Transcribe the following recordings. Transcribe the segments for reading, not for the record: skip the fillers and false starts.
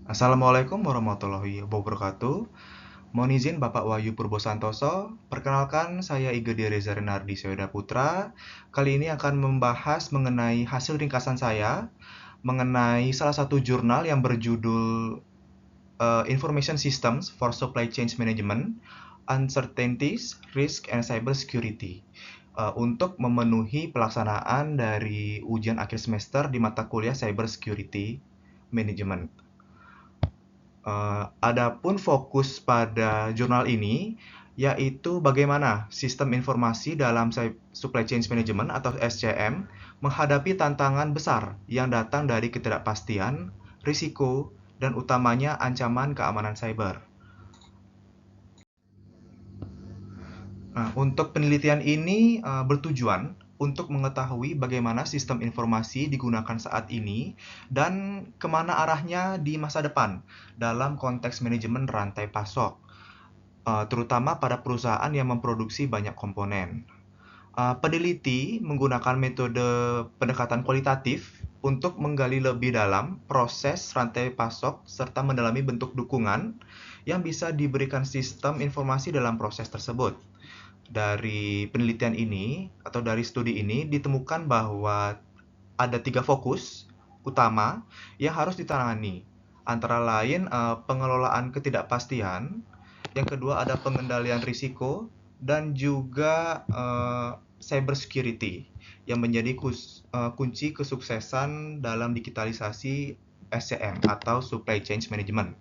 Assalamualaikum warahmatullahi wabarakatuh. Mohon izin Bapak Wahyu Purbo Santoso. Perkenalkan, saya Igede Reza Renardi Syoda Putra. Kali ini akan membahas mengenai hasil ringkasan saya mengenai salah satu jurnal yang berjudul Information Systems for Supply Chain Management, Uncertainties, Risk, and Cybersecurity untuk memenuhi pelaksanaan dari ujian akhir semester di mata kuliah Cybersecurity Management. Adapun fokus pada jurnal ini yaitu bagaimana sistem informasi dalam supply chain management atau SCM menghadapi tantangan besar yang datang dari ketidakpastian, risiko, dan utamanya ancaman keamanan cyber. Nah, untuk penelitian ini bertujuan untuk mengetahui bagaimana sistem informasi digunakan saat ini dan kemana arahnya di masa depan dalam konteks manajemen rantai pasok, terutama pada perusahaan yang memproduksi banyak komponen. Peneliti menggunakan metode pendekatan kualitatif untuk menggali lebih dalam proses rantai pasok serta mendalami bentuk dukungan yang bisa diberikan sistem informasi dalam proses tersebut. Dari penelitian ini atau dari studi ini ditemukan bahwa ada 3 fokus utama yang harus ditangani, antara lain pengelolaan ketidakpastian, yang kedua ada pengendalian risiko, dan juga cyber security yang menjadi kunci kesuksesan dalam digitalisasi SCM atau supply chain management.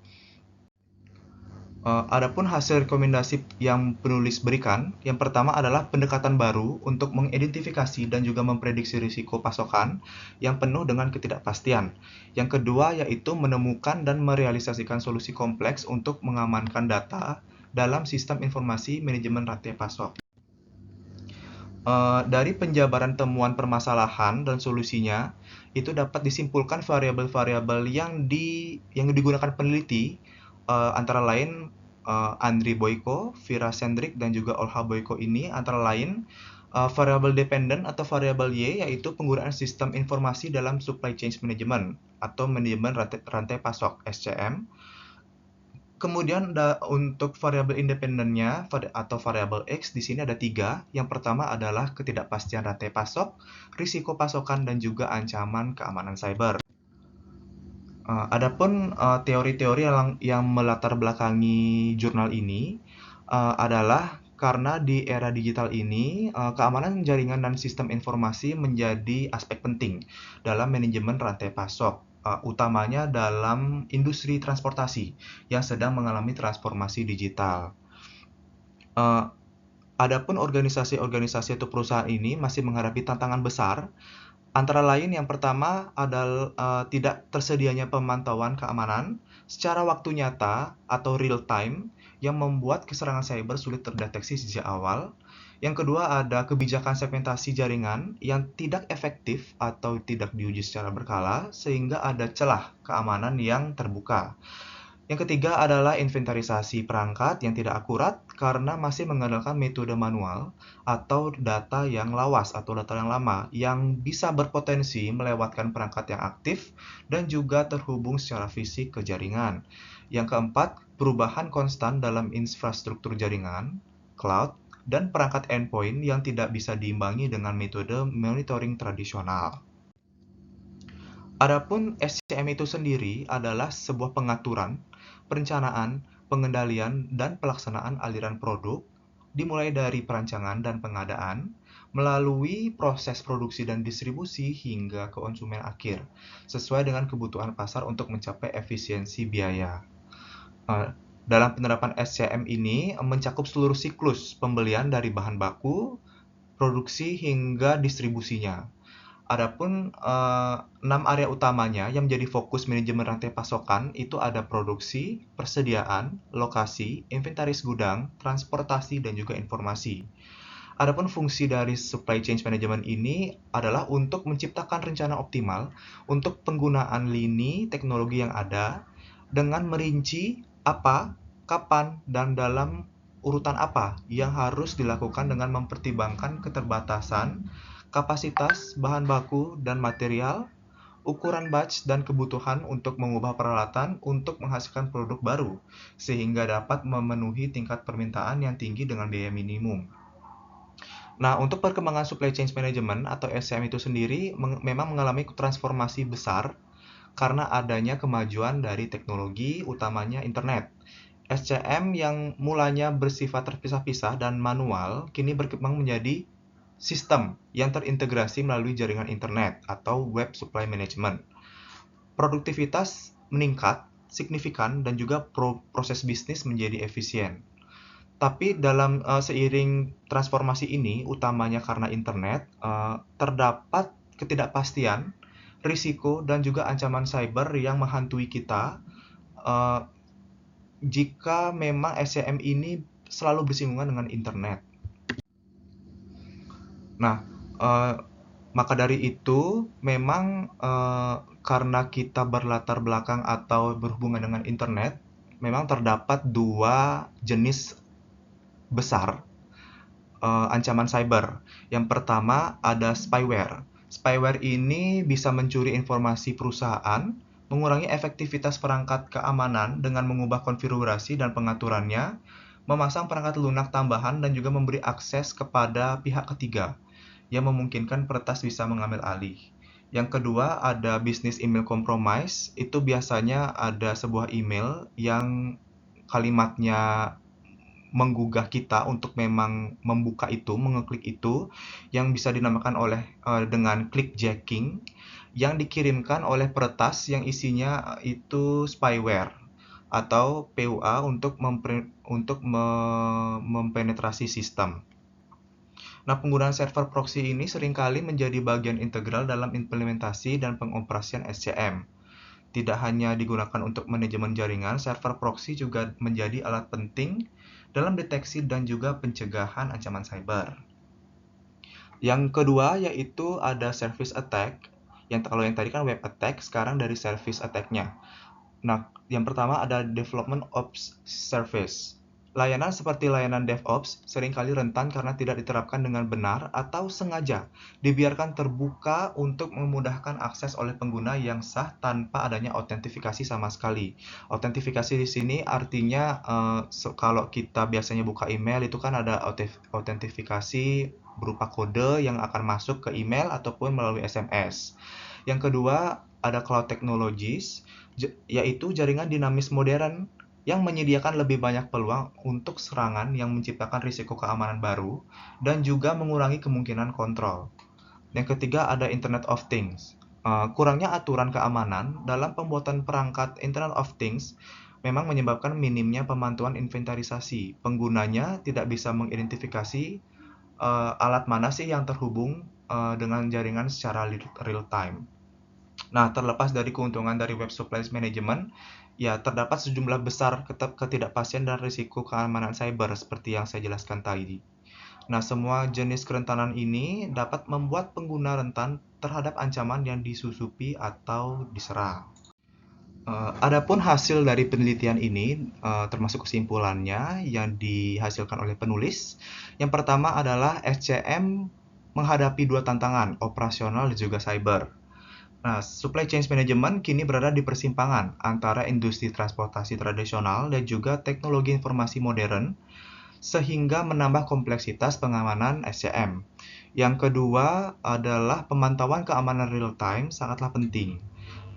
Adapun hasil rekomendasi yang penulis berikan, yang pertama adalah pendekatan baru untuk mengidentifikasi dan juga memprediksi risiko pasokan yang penuh dengan ketidakpastian. Yang kedua yaitu menemukan dan merealisasikan solusi kompleks untuk mengamankan data dalam sistem informasi manajemen rantai pasok. Dari penjabaran temuan permasalahan dan solusinya, itu dapat disimpulkan variabel-variabel yang digunakan peneliti, antara lain Andriy Boyko, Vera Sendrik, dan juga Olha Boyko ini antara lain variabel dependent atau variabel Y, yaitu penggunaan sistem informasi dalam supply chain management atau manajemen rantai pasok SCM. Kemudian untuk variabel independennya atau variabel X di sini ada 3. Yang pertama adalah ketidakpastian rantai pasok, risiko pasokan, dan juga ancaman keamanan cyber. Adapun teori-teori yang melatar belakangi jurnal ini adalah karena di era digital ini keamanan jaringan dan sistem informasi menjadi aspek penting dalam manajemen rantai pasok, utamanya dalam industri transportasi yang sedang mengalami transformasi digital. Adapun organisasi-organisasi atau perusahaan ini masih menghadapi tantangan besar. Antara lain yang pertama adalah tidak tersedianya pemantauan keamanan secara waktu nyata atau real time yang membuat keserangan cyber sulit terdeteksi sejak awal. Yang kedua ada kebijakan segmentasi jaringan yang tidak efektif atau tidak diuji secara berkala sehingga ada celah keamanan yang terbuka. Yang ketiga adalah inventarisasi perangkat yang tidak akurat karena masih mengandalkan metode manual atau data yang lawas atau data yang lama yang bisa berpotensi melewatkan perangkat yang aktif dan juga terhubung secara fisik ke jaringan. Yang keempat, perubahan konstan dalam infrastruktur jaringan, cloud, dan perangkat endpoint yang tidak bisa diimbangi dengan metode monitoring tradisional. Adapun SCM itu sendiri adalah sebuah pengaturan, perencanaan, pengendalian, dan pelaksanaan aliran produk, dimulai dari perancangan dan pengadaan, melalui proses produksi dan distribusi hingga ke konsumen akhir, sesuai dengan kebutuhan pasar untuk mencapai efisiensi biaya. Dalam penerapan SCM ini mencakup seluruh siklus pembelian dari bahan baku, produksi hingga distribusinya. Adapun 6 area utamanya yang menjadi fokus manajemen rantai pasokan itu ada produksi, persediaan, lokasi, inventaris gudang, transportasi, dan juga informasi. Adapun fungsi dari supply chain management ini adalah untuk menciptakan rencana optimal untuk penggunaan lini teknologi yang ada dengan merinci apa, kapan, dan dalam urutan apa yang harus dilakukan dengan mempertimbangkan keterbatasan kapasitas bahan baku dan material, ukuran batch dan kebutuhan untuk mengubah peralatan untuk menghasilkan produk baru, sehingga dapat memenuhi tingkat permintaan yang tinggi dengan biaya minimum. Nah, untuk perkembangan supply chain management atau SCM itu sendiri memang mengalami transformasi besar karena adanya kemajuan dari teknologi, utamanya internet. SCM yang mulanya bersifat terpisah-pisah dan manual, kini berkembang menjadi sistem yang terintegrasi melalui jaringan internet atau web supply management. Produktivitas meningkat signifikan dan juga proses bisnis menjadi efisien. Tapi dalam seiring transformasi ini, utamanya karena internet, terdapat ketidakpastian, risiko, dan juga ancaman cyber yang menghantui kita eh, jika memang SCM ini selalu bersinggungan dengan internet. Nah, eh, maka dari itu, memang karena kita berlatar belakang atau berhubungan dengan internet, memang terdapat dua jenis besar ancaman cyber. Yang pertama ada spyware. Spyware ini bisa mencuri informasi perusahaan, mengurangi efektivitas perangkat keamanan dengan mengubah konfigurasi dan pengaturannya, memasang perangkat lunak tambahan, dan juga memberi akses kepada pihak ketiga yang memungkinkan peretas bisa mengambil alih. Yang kedua ada business email compromise. Itu biasanya ada sebuah email yang kalimatnya menggugah kita untuk memang membuka itu, mengeklik itu, yang bisa dinamakan dengan clickjacking, yang dikirimkan oleh peretas yang isinya itu spyware atau PUA untuk mempenetrasi sistem. Nah, penggunaan server proxy ini seringkali menjadi bagian integral dalam implementasi dan pengoperasian SCM. Tidak hanya digunakan untuk manajemen jaringan, server proxy juga menjadi alat penting dalam deteksi dan juga pencegahan ancaman cyber. Yang kedua yaitu ada service attack. Kalau yang tadi kan web attack, sekarang dari service attack-nya. Nah, yang pertama ada development ops service. Layanan seperti layanan DevOps seringkali rentan karena tidak diterapkan dengan benar atau sengaja dibiarkan terbuka untuk memudahkan akses oleh pengguna yang sah tanpa adanya autentifikasi sama sekali. Autentifikasi di sini artinya kalau kita biasanya buka email itu kan ada autentifikasi berupa kode yang akan masuk ke email ataupun melalui SMS. Yang kedua ada cloud technologies, yaitu jaringan dinamis modern yang menyediakan lebih banyak peluang untuk serangan yang menciptakan risiko keamanan baru dan juga mengurangi kemungkinan kontrol. Yang ketiga ada Internet of Things. Kurangnya aturan keamanan dalam pembuatan perangkat Internet of Things memang menyebabkan minimnya pemantauan inventarisasi. Penggunanya tidak bisa mengidentifikasi alat mana sih yang terhubung dengan jaringan secara real time. Nah, terlepas dari keuntungan dari web supply management, ya terdapat sejumlah besar ketidakpastian dan risiko keamanan cyber seperti yang saya jelaskan tadi. Nah, semua jenis kerentanan ini dapat membuat pengguna rentan terhadap ancaman yang disusupi atau diserang. Adapun hasil dari penelitian ini, termasuk kesimpulannya yang dihasilkan oleh penulis. Yang pertama adalah SCM menghadapi dua tantangan, operasional dan juga cyber. Nah, supply chain management kini berada di persimpangan antara industri transportasi tradisional dan juga teknologi informasi modern, sehingga menambah kompleksitas pengamanan SCM. Yang kedua adalah pemantauan keamanan real time sangatlah penting.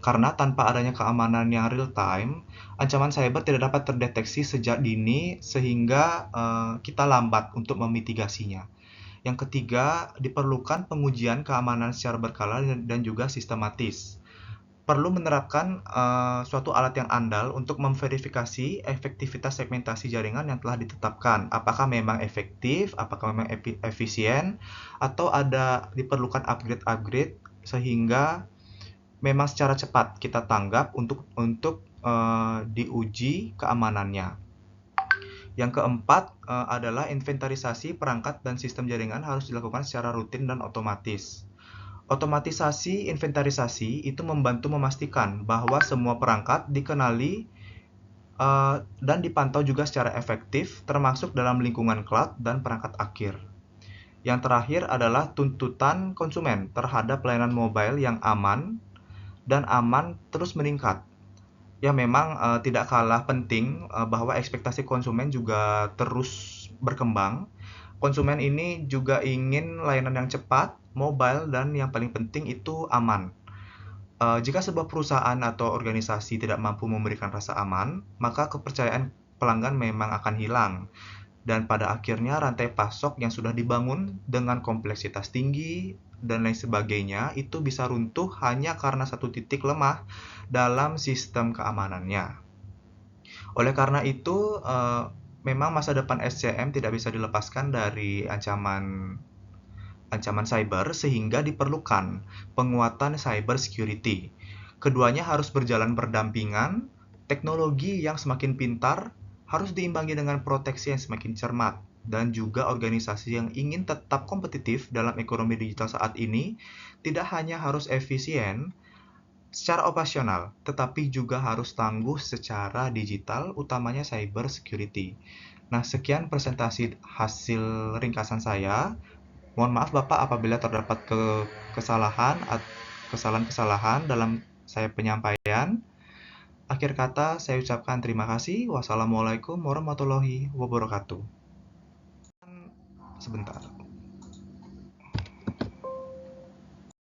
Karena tanpa adanya keamanan yang real time, ancaman cyber tidak dapat terdeteksi sejak dini sehingga kita lambat untuk memitigasinya. Yang ketiga, diperlukan pengujian keamanan secara berkala dan juga sistematis. Perlu menerapkan suatu alat yang andal untuk memverifikasi efektivitas segmentasi jaringan yang telah ditetapkan. Apakah memang efektif, apakah memang efisien, atau diperlukan upgrade sehingga memang secara cepat kita tanggap untuk diuji keamanannya. Yang keempat adalah inventarisasi perangkat dan sistem jaringan harus dilakukan secara rutin dan otomatis. Otomatisasi inventarisasi itu membantu memastikan bahwa semua perangkat dikenali dan dipantau juga secara efektif, termasuk dalam lingkungan cloud dan perangkat akhir. Yang terakhir adalah tuntutan konsumen terhadap layanan mobile yang aman dan aman terus meningkat. Ya memang tidak kalah penting bahwa ekspektasi konsumen juga terus berkembang. Konsumen ini juga ingin layanan yang cepat, mobile, dan yang paling penting itu aman. Jika sebuah perusahaan atau organisasi tidak mampu memberikan rasa aman, maka kepercayaan pelanggan memang akan hilang. Dan pada akhirnya rantai pasok yang sudah dibangun dengan kompleksitas tinggi dan lain sebagainya itu bisa runtuh hanya karena satu titik lemah dalam sistem keamanannya. Oleh karena itu, memang masa depan SCM tidak bisa dilepaskan dari ancaman ancaman cyber sehingga diperlukan penguatan cyber security. Keduanya harus berjalan berdampingan, teknologi yang semakin pintar harus diimbangi dengan proteksi yang semakin cermat, dan juga organisasi yang ingin tetap kompetitif dalam ekonomi digital saat ini tidak hanya harus efisien secara operasional, tetapi juga harus tangguh secara digital, utamanya cyber security. Nah, sekian presentasi hasil ringkasan saya. Mohon maaf Bapak apabila terdapat kesalahan-kesalahan dalam saya penyampaian. Akhir kata saya ucapkan terima kasih. Wassalamualaikum warahmatullahi wabarakatuh. Sebentar.